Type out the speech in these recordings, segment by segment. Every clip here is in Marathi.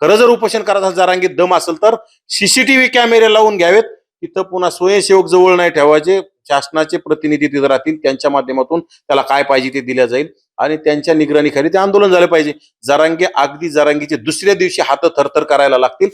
खरं जर उपोषण करायचं जरांगीत दम असेल तर सीसीटीव्ही कॅमेरे लावून घ्यावेत. तिथं पुन्हा स्वयंसेवक जवळ नाही ठेवायचे, शासनाचे प्रतिनिधी तिथे राहतील, त्यांच्या माध्यमातून त्याला काय पाहिजे ते दिल्या जाईल आणि त्यांच्या निगराणीखाली ते आंदोलन झालं पाहिजे. अगदी जरांगीचे दुसऱ्या दिवशी हात थरथर करायला लागतील.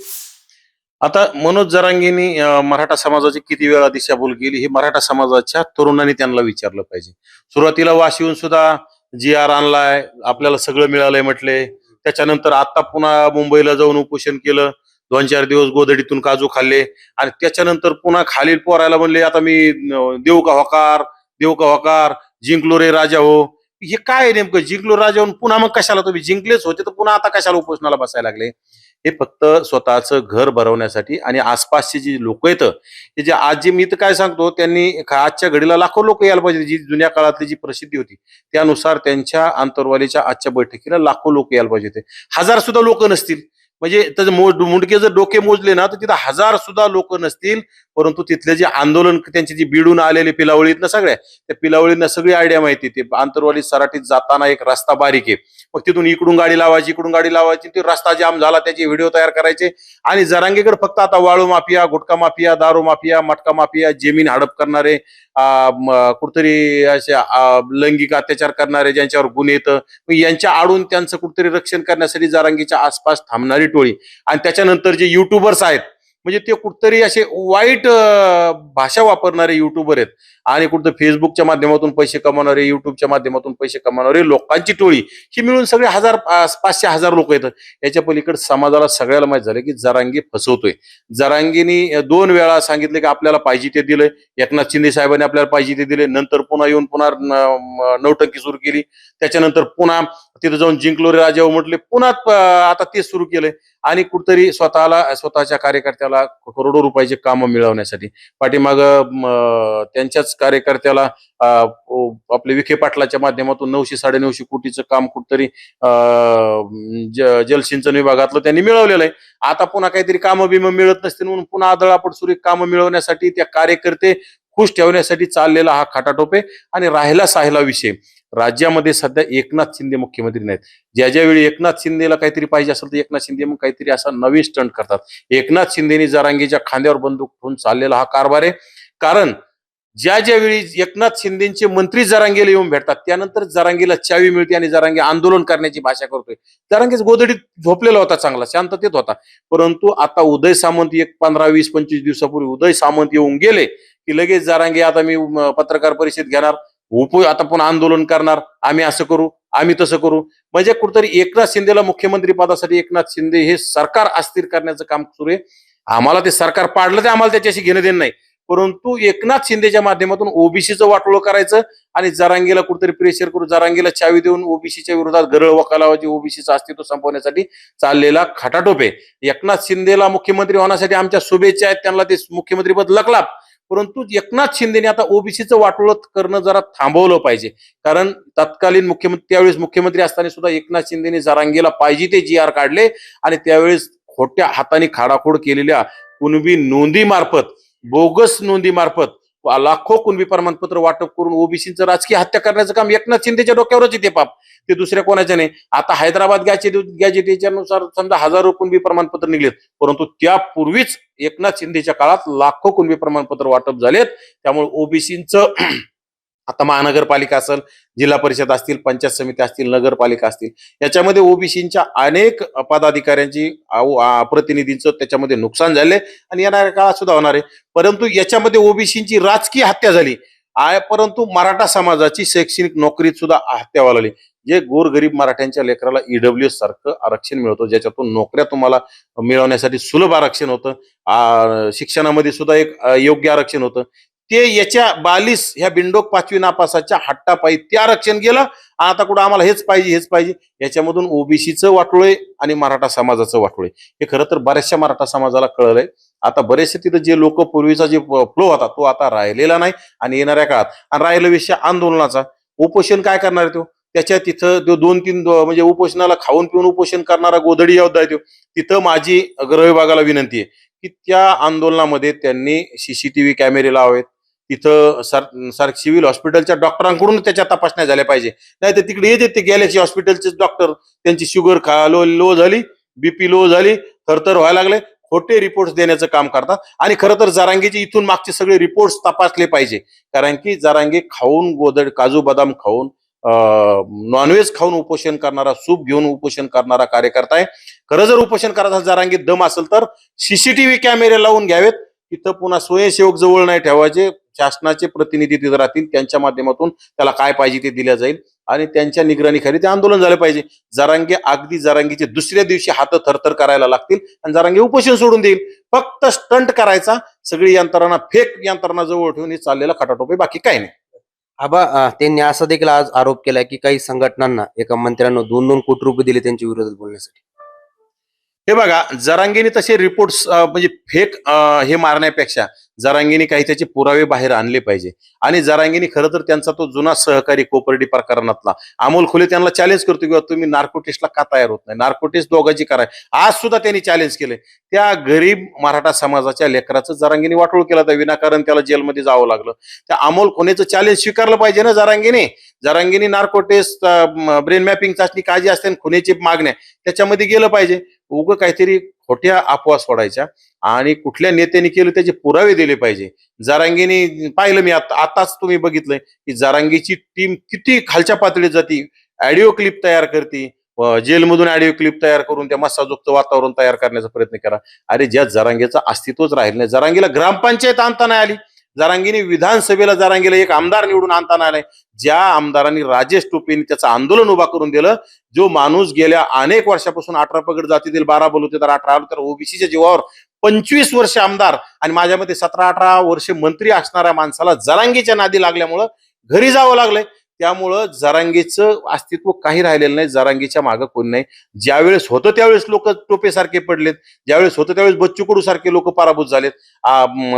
आता मनोज जरांगेंनी मराठा समाजाची किती वेळा दिशाभूल केली हे मराठा समाजाच्या तरुणांनी त्यांना विचारलं पाहिजे. सुरुवातीला वाश येऊन सुद्धा GR आणलाय, आपल्याला सगळं मिळालंय म्हटले. त्याच्यानंतर आता पुन्हा मुंबईला जाऊन उपोषण केलं, 2-4 दिवस गोधडीतून काजू खाल्ले आणि त्याच्यानंतर पुन्हा खालील पोरायला म्हणले आता मी देऊ का होकार, देऊ का होकार, जिंकलो रे राजा हो. हे काय आहे नेमकं? जिंकलो राजा होऊन पुन्हा मग कशाला? तुम्ही जिंकलेच होते तर पुन्हा आता कशाला उपोषणाला बसायला लागले? हे फक्त स्वतःचं घर भरवण्यासाठी आणि आसपासची जी लोक आहेत हे जे आज जे मी तर काय सांगतो, त्यांनी आजच्या घडीला लाखो लोक यायला पाहिजे. जी जुन्या काळातली जी प्रसिद्धी होती त्यानुसार त्यांच्या आंतरवालीच्या आजच्या बैठकीला लाखो लोक यायला पाहिजे होते. 1000 सुद्धा लोक नसतील, म्हणजे त्याचे मुंडके जर डोके मोजले ना तर तिथं 1000 सुद्धा लोक नसतील. परंतु तिथले जे आंदोलन त्यांची जी बिडून आलेले पिलावळीत ना सगळ्या त्या पिलावळींना सगळी आयडिया माहिती. ते आंतरवाली सराटीत जाताना एक रस्ता बारीक आहे, मग तिथून इकडून गाडी लावायची, इकडून गाडी लावायची, ते रस्ता जाम झाला त्याचे व्हिडिओ तयार करायचे. आणि जरांगेकडे फक्त आता वाळू माफिया, गुटखा माफिया, दारू माफिया, मटका माफिया, जमीन हडप करणारे, कुठतरी असे लैंगिक अत्याचार करणारे ज्यांच्यावर गुन्हे येतं यांच्या आडून त्यांचं कुठतरी रक्षण करण्यासाठी जरांगीच्या आसपास थांबणारी टोळी. आणि त्याच्यानंतर जे युट्यूबर्स आहेत म्हणजे ते कुठतरी असे वाईट भाषा वापरणारे युट्यूबर आहेत आणि कुठं फेसबुकच्या माध्यमातून पैसे कमावणारे, युट्यूबच्या माध्यमातून पैसे कमावणारे लोकांची टोळी ही मिळून सगळे 500-1000 लोक येतात. याच्या पलीकडे समाजाला सगळ्याला माहित झालं की जरांगे फसवतोय. जरांगेनी 2 वेळा सांगितले की आपल्याला पाहिजे ते दिलंय, एकनाथ शिंदे साहेबांनी आपल्याला पाहिजे ते दिले, नंतर पुन्हा येऊन पुन्हा नौटंकी सुरू केली. त्याच्यानंतर पुन्हा तिथं जाऊन जिंकलो रे राजा म्हटले, पुन्हा आता तेच सुरू केलंय. आणि कुठतरी स्वतःच्या कार्यकर्त्याला करोडो रुपयाचे काम मिळवण्यासाठी पाठीमाग त्यांच्याच कार्यकर्त्याला आपले विखे पाटलाच्या माध्यमातून 900-950 कोटीचं काम कुठतरी जलसिंचन विभागातलं त्यांनी मिळवलेलं आहे. आता पुन्हा काहीतरी कामं बिमं मिळत नसतील म्हणून पुन्हा आदळापड सुरू कामं मिळवण्यासाठी त्या कार्यकर्ते खुश ठेवण्यासाठी चाललेला हा खाटाटोपे. आणि राहिला विषय, राज्यामध्ये सध्या एकनाथ शिंदे मुख्यमंत्री नाहीत. ज्या वेळी एकनाथ शिंदेला काहीतरी पाहिजे असेल तर एकनाथ शिंदे मग काहीतरी असा नवीन स्टंट करतात. एकनाथ शिंदेनी जरांगेच्या खांद्यावर बंदूक ठेवून चाललेला हा कारभार आहे. कारण ज्या वेळी एकनाथ शिंदेचे मंत्री जरांगेला येऊन भेटतात त्यानंतर जरांगेला चावी मिळते आणि जरांगे आंदोलन करण्याची भाषा करतोय. जरांगेच गोधडीत झोपलेला होता, चांगला शांततेत होता. परंतु आता उदय सामंत 15-20-25 दिवसापूर्वी उदय सामंत येऊन गेले की लगेच जरांगे आता मी पत्रकार परिषद घेणार, आता पण आंदोलन करणार, आम्ही असं करू, आम्ही तसं करू. म्हणजे कुठतरी एकनाथ शिंदेला मुख्यमंत्री पदासाठी एकनाथ शिंदे हे सरकार अस्थिर करण्याचं काम सुरू आहे. आम्हाला ते सरकार पाडलं तर आम्हाला त्याच्याशी घेणं देणं नाही, परंतु एकनाथ शिंदेच्या माध्यमातून ओबीसीचं वाटोळं करायचं आणि जरांगेला कुठतरी प्रेशर करू, जरांगेला चावी देऊन ओबीसीच्या विरोधात गरळ वकालावाची, ओबीसीचं अस्तित्व संपवण्यासाठी चाललेला खटाटोपे. एकनाथ शिंदेला मुख्यमंत्री होण्यासाठी आमच्या शुभेच्छा आहेत, त्यांना ते मुख्यमंत्रीपद लकलाप. परंतु एकनाथ शिंदेने आता ओबीसीचं वाटोळं करणं जरा थांबवलं पाहिजे. कारण तत्कालीन मुख्यमंत्री त्यावेळेस मुख्यमंत्री असताना सुद्धा एकनाथ शिंदेने जरांगेला पाहिजे ते GR काढले आणि त्यावेळेस खोट्या हाताने खाडाखोड केलेल्या कुणबी नोंदी मार्फत, बोगस नोंदी मार्फत लाखो कुणबी प्रमाणपत्र वाटप करून ओबीसीचं राजकीय हत्या करण्याचं काम एकनाथ शिंदेच्या डोक्यावरच येते पाप, ते दुसऱ्या कोणाच्या नाही. आता हैदराबाद गॅजेटेच्या नुसार समजा 1000 कुणबी प्रमाणपत्र निघलेत, परंतु त्यापूर्वीच एकनाथ शिंदेच्या काळात लाखो कुणबी प्रमाणपत्र वाटप झालेत. त्यामुळे ओबीसीचं आता महानगरपालिका असेल, जिल्हा परिषद असतील, पंचायत समिती असतील, नगरपालिका असतील, याच्यामध्ये ओबीसीच्या अनेक पदाधिकाऱ्यांची प्रतिनिधींचं त्याच्यामध्ये नुकसान झाले आणि येणाऱ्या काळात सुद्धा होणार आहे. परंतु याच्यामध्ये ओबीसीची राजकीय हत्या झाली आहे, परंतु मराठा समाजाची शैक्षणिक नोकरीत सुद्धा हत्या व्हायला. जे गोरगरीब मराठ्यांच्या लेकराला EWS सारखं आरक्षण मिळतं, ज्याच्यातून नोकऱ्या तुम्हाला मिळवण्यासाठी सुलभ आरक्षण होतं, शिक्षणामध्ये सुद्धा एक योग्य आरक्षण होतं, ते याच्या 42 ह्या बिंडोक 5वी नापासाच्या हट्टापायी ते आरक्षण गेलं. आता कुठं आम्हाला हेच पाहिजे. याच्यामधून ओबीसीचं वाटोळे आणि मराठा समाजाचं वाटोळे हे खरं तर बऱ्याचशा मराठा समाजाला कळलंय. आता बरेचसे तिथं जे लोक पूर्वीचा जे फ्लो होता तो आता राहिलेला नाही आणि येणाऱ्या काळात. आणि राहिला विषय आंदोलनाचा, उपोषण काय करणार आहे तो, त्याच्या तिथं तो 2-3 म्हणजे उपोषणाला खाऊन पिऊन उपोषण करणारा गोधडी योद्धा आहे तो. तिथं माझी गृह विभागाला विनंती आहे की त्या आंदोलनामध्ये त्यांनी CCTV कॅमेरे लावावेत. तिथं सिव्हिल हॉस्पिटलच्या डॉक्टरांकडून त्याच्या तपासण्या झाल्या पाहिजे. नाही तर तिकडे येते ते गॅलेक्सी हॉस्पिटलचे डॉक्टर, त्यांची शुगर लो झाली, बीपी लो झाली, थरथर व्हायला लागले, खोटे रिपोर्ट देण्याचं काम करतात. आणि खरं तर जरांगेचे इथून मागचे सगळे रिपोर्ट तपासले पाहिजे, कारण की जरांगे खाऊन गोदड काजू बदाम खाऊन नॉनव्हेज खाऊन उपोषण करणारा, सूप घेऊन उपोषण करणारा कार्यकर्ता आहे. खरं जर उपोषण करायचा जरांगे दम असेल तर सीसीटीव्ही कॅमेरे लावून घ्यावेत. तिथं पुन्हा स्वयंसेवक जवळ नाही ठेवायचे, शासनाचे प्रतिनिधी तिथे राहतील, त्यांच्या माध्यमातून त्याला काय पाहिजे ते दिलं जाईल आणि त्यांच्या निगराणीखाली ते आंदोलन झालं पाहिजे. जरांगे अगदी जरांगीचे दुसऱ्या दिवशी हात थरथर करायला लागतील आणि जरांगे उपोषण सोडून देईल. फक्त स्टंट करायचा, सगळी यंत्रणा फेक यंत्रणा जवळ ठेवून हे चाललेला खटाटोपे, बाकी काही नाही. आबा त्यांनी असा देखील आज आरोप केलाय की काही संघटनांना एका मंत्र्यांना 2-2 कोटी रुपये दिले त्यांच्या विरोधात बोलण्यासाठी. हे बघा, जरांगीने तसे रिपोर्ट्स म्हणजे फेक हे मारण्यापेक्षा जरांगीने काही त्याचे पुरावे बाहेर आणले पाहिजे. आणि जरांगीने खरं तर त्यांचा तो जुना सहकारी कोपर्डी प्रकरणातला अमोल खुले त्यांना चॅलेंज करतो की तुम्ही नार्को टेस्टला का तयार होत नाही, नार्को टेस्ट दोघांची कराय. आज सुद्धा त्यांनी चॅलेंज केले. त्या गरीब मराठा समाजाच्या लेकराचं जरांगीने वाटोळ केलं, तर विनाकारण त्याला जेलमध्ये जावं लागलं. त्या अमोल खुनेचं चॅलेंज स्वीकारलं पाहिजे ना जरांगीने. जरांगीने नार्को टेस्ट, ब्रेन मॅपिंग चाचणी काय जी असते, खुनेची मागण्या, त्याच्यामध्ये गेलं पाहिजे. उगं काहीतरी खोट्या अफवा सोडायच्या आणि कुठल्या नेत्याने केलं त्याचे पुरावे दिले पाहिजे. जरांगीने पाहिलं मी आताच तुम्ही बघितलंय की जरांगीची टीम किती खालच्या पातळीत जाती, ऑडिओ क्लिप तयार करते, जेलमधून ऑडिओ क्लिप तयार करून त्या मस्साजुक्त वातावरण तयार करण्याचा प्रयत्न करा. अरे ज्या जरांगेचं अस्तित्वच राहिलं नाही, जरांगीला ग्रामपंचायत आणता नाही आली, जरांगीने विधानसभेला जरांगीला एक आमदार निवडून आणता नाही आलाय. ज्या आमदारांनी राजेश टोपेंनी त्याचं आंदोलन उभा करून दिलं, जो माणूस गेल्या अनेक वर्षापासून 18 पगड जातीतील 12 बलुतेदार 18 आलो तर ओबीसीच्या जीवावर 25 वर्ष आमदार आणि माझ्या मते 17-18 वर्ष मंत्री असणाऱ्या माणसाला जरांगीच्या नादी लागल्यामुळं घरी जावं लागलंय. त्यामुळं जरांगीचं अस्तित्व काही राहिलेलं नाही, जरांगीच्या मागं कोणी नाही. ज्यावेळेस होतं त्यावेळेस लोक टोपेसारखे पडलेत, ज्यावेळेस होतं त्यावेळेस बच्चू कडू सारखे लोक पराभूत झालेत,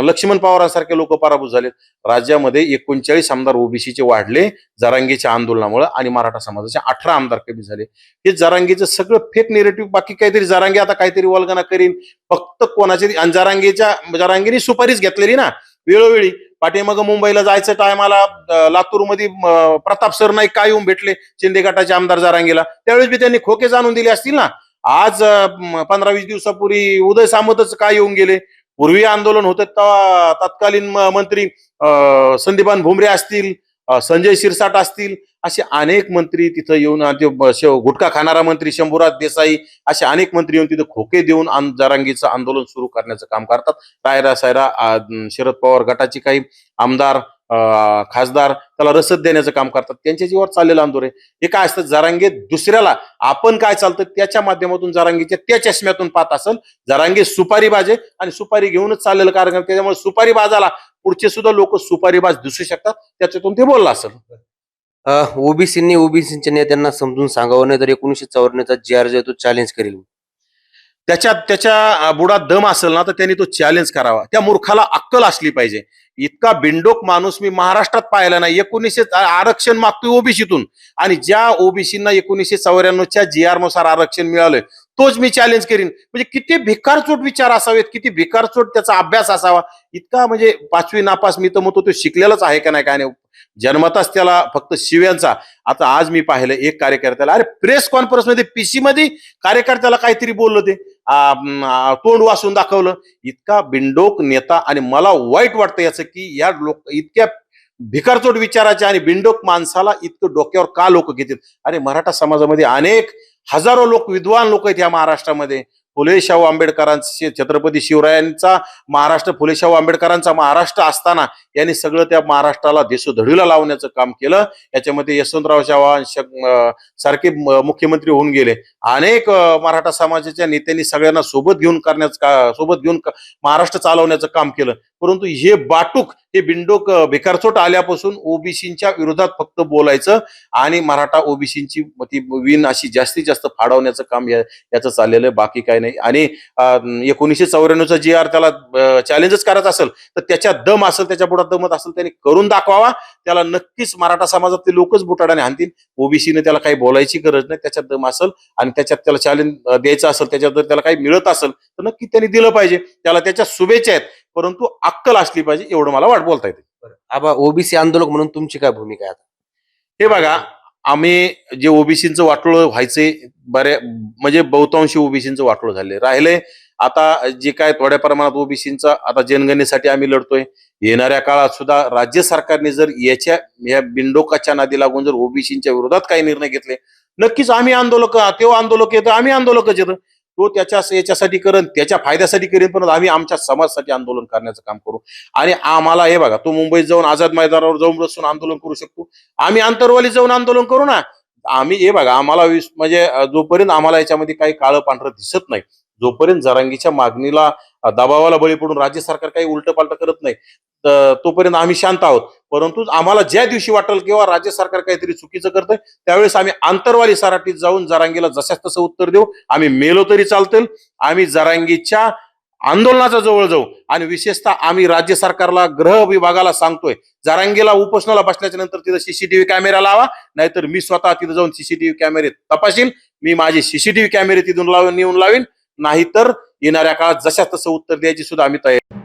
लक्ष्मण पवारांसारखे लोक पराभूत झालेत. राज्यामध्ये 39 आमदार ओबीसीचे वाढले जरांगीच्या आंदोलनामुळे आणि मराठा समाजाचे 18 आमदार कमी झाले. हे जरांगीचं सगळं फेक नेरेटिव्ह. बाकी काहीतरी जरांगे आता काहीतरी वल्गना करीन, फक्त कोणाचे. आणि जरांगीने सुपारीच घेतलेली ना वेळोवेळी. पाठीमाग मुंबईला जायचं टायमाला लातूरमध्ये प्रताप सरनाईक काय येऊन भेटले शिंदे गटाचे आमदार जरांगीला, त्यावेळेस बी त्यांनी खोके जाणून दिले असतील ना. आज 15-20 दिवसापूर्वी उदय सामंतच काय येऊन गेले. पूर्वी आंदोलन होतं तेव्हा तत्कालीन मंत्री संदीपान भुमरे असतील, संजय शिरसाट असतील, असे अनेक मंत्री तिथं येऊन, गुटखा खाणारा मंत्री शंभूराज देसाई, असे अनेक मंत्री येऊन तिथं खोके देऊन जरांगीचं आंदोलन सुरू करण्याचं काम करतात. रायरा सायरा शरद पवार गटाचे काही आमदार, खासदार त्याला रसद देण्याचं काम करतात. त्यांच्या जीवावर चाललेलं आंदोलन आहे. हे काय असतं, जरांगे दुसऱ्याला आपण काय चालतं त्याच्या माध्यमातून जरांगीच्या त्या चष्म्यातून पाहत असेल. जरांगे सुपारी बाजे आणि सुपारी घेऊनच चाललेलं कारण, त्याच्यामुळे सुपारी बाजाला पुढचे सुद्धा लोक सुपारीबाज दिसू शकतात. त्याच्यातून ते बोलला असेल. ओबीसीच्या नेत्यांना समजून सांगावं, नाही तर 1954चा GR जो आहे तो चॅलेंज करेल. त्याच्या बुडात दम असेल ना तर त्यांनी तो चॅलेंज करावा. त्या मूर्खाला अक्कल असली पाहिजे. इतका बिंडोक माणूस मी महाराष्ट्रात पाहिला नाही. 1900 आरक्षण मागतोय ओबीसीतून, आणि ज्या ओबीसींना 1994च्या GR नुसार आरक्षण मिळालंय तोच मी चॅलेंज करीन. म्हणजे किती भिकारचोट विचार असावेत, किती भिकारचोट त्याचा अभ्यास असावा. इतका म्हणजे 5वी नापास मी तर म्हणतो तो शिकलेलाच आहे का नाही काय नाही, जन्मताच त्याला फक्त शिव्यांचा. आता आज मी पाहिलं एक कार्यकर्त्याला, अरे प्रेस कॉन्फरन्स मध्ये पीसी मध्ये कार्यकर्त्याला काहीतरी बोललं, ते तोंड वाचून दाखवलं. इतका बिंडोक नेता. आणि मला वाईट वाटतं याचं की या लोक इतक्या भिकारचोट विचाराच्या आणि बिंडोक माणसाला इतकं डोक्यावर का लोक घेतील. अरे मराठा समाजामध्ये अनेक हजारो लोक, विद्वान लोक आहेत या महाराष्ट्रामध्ये. फुले शाहू आंबेडकरांचे, छत्रपती शिवरायांचा महाराष्ट्र, फुले शाहू आंबेडकरांचा महाराष्ट्र असताना यांनी सगळं त्या महाराष्ट्राला देशोधडीला लावण्याचं काम केलं. याच्यामध्ये यशवंतराव चव्हाण सारखे मुख्यमंत्री होऊन गेले. अनेक मराठा समाजाच्या नेत्यांनी सगळ्यांना सोबत घेऊन महाराष्ट्र चालवण्याचं काम केलं. परंतु हे बाटूक, हे बिंडोक भिकारचोट आल्यापासून ओबीसींच्या विरोधात फक्त बोलायचं आणि मराठा ओबीसींची ती विन अशी जास्तीत जास्त फाडवण्याचं काम याचं चाललेलं आहे, बाकी काही नाही. आणि 1994चा GR त्याला चॅलेंजच करायचं असेल तर त्याच्यात दम असेल, त्याच्या बुडात दमत असेल, त्यांनी करून दाखवावा. त्याला नक्कीच मराठा समाजातले लोकच बुटाडाने हाणतील. ओबीसीने त्याला काही बोलायची गरज नाही. त्याच्यात दम असेल आणि त्याच्यात त्याला चॅलेंज द्यायचं असेल, त्याच्यात जर त्याला काही मिळत असेल तर नक्की त्यांनी दिलं पाहिजे. त्याला त्याच्या शुभेच्छा आहेत, परंतु अक्कल असली पाहिजे, एवढं मला बोलता येते. आबा ओबीसी आंदोलक म्हणून तुमची काय भूमिका आहे आता? हे बघा, आम्ही जे ओबीसीचं वाटोळं व्हायचे म्हणजे बहुतांशी ओबीसीचं वाटोळं झाले राहिले. आता जे काय थोड्या प्रमाणात ओबीसीचा आता जनगणनेसाठी आम्ही लढतोय. येणाऱ्या काळात सुद्धा राज्य सरकारने जर या बिंडोकाच्या नादी लागून जर ओबीसीच्या विरोधात काही निर्णय घेतले, नक्कीच आम्ही आंदोलक येतं, आम्ही आंदोलकच येतं. तो याच्यासाठी करेन, त्याच्या फायद्यासाठी करेन, पण आम्ही आमच्या समाजासाठी आंदोलन करण्याचं काम करू. आणि आम्हाला हे बघा, तो मुंबईत जाऊन आझाद मैदानावर जाऊन बसून आंदोलन करू शकतो. आम्ही आंतरवालीत जाऊन आंदोलन करू ना. आम्ही हे बघा, आम्हाला म्हणजे जोपर्यंत आम्हाला याच्यामध्ये काही काळं पांढरं दिसत नाही, जोपर्यंत जरांगीच्या मागणीला दबावाला बळी पडून राज्य सरकार काही उलट पालट करत नाही, तोपर्यंत आम्ही शांत आहोत. परंतु आम्हाला ज्या दिवशी वाटेल किंवा राज्य सरकार काहीतरी चुकीचं करतंय, त्यावेळेस आम्ही आंतरवाली सराटीत जाऊन जरांगीला जशाच तसं उत्तर देऊ. आम्ही मेलो तरी चालतील. आम्ही जरांगीच्या आंदोलनाच्या जवळ जाऊ. आणि विशेषतः आम्ही राज्य सरकारला, गृह विभागाला सांगतोय, जरांगीला उपोषणाला बसल्याच्या नंतर तिथं सीसीटीव्ही कॅमेरा लावा, नाहीतर मी स्वतः तिथं जाऊन सीसीटीव्ही कॅमेरे तपासील. मी माझे सीसीटीव्ही कॅमेरे तिथून नेऊन लावीन. नाहीतर येणाऱ्या काळात जशा तसं उत्तर द्यायची सुद्धा आम्ही तयार.